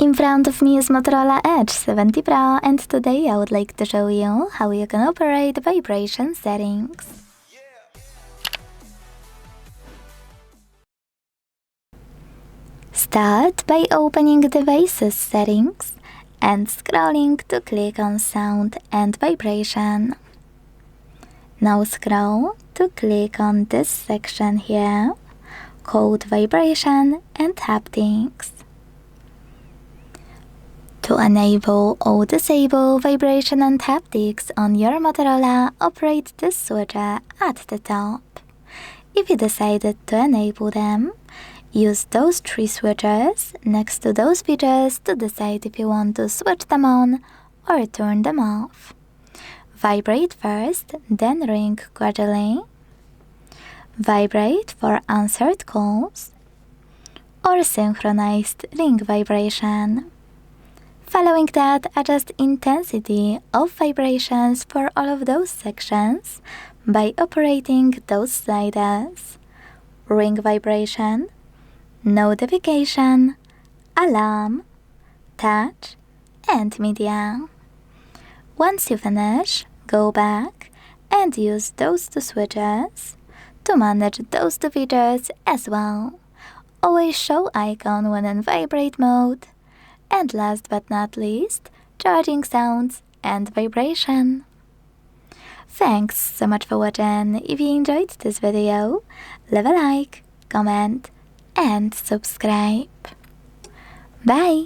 In front of me is Motorola Edge 70 Pro, and today I would like to show you how you can operate vibration settings. Start by opening Devices settings and scrolling to click on Sound and Vibration. Now scroll to click on this section here, called Vibration and Haptics. To enable or disable vibration and haptics on your Motorola, operate this switcher at the top. If you decided to enable them, use those three switches next to those features to decide if you want to switch them on or turn them off. Vibrate first, then ring gradually. Vibrate for answered calls. Or synchronized ring vibration. Following that, adjust intensity of vibrations for all of those sections by operating those sliders: ring vibration, notification, alarm, touch, and media. Once you finish, go back and use those two switches to manage those two features as well. Always show icon when in vibrate mode. And last but not least, charging sounds and vibration. Thanks so much for watching. If you enjoyed this video, leave a like, comment, and subscribe. Bye!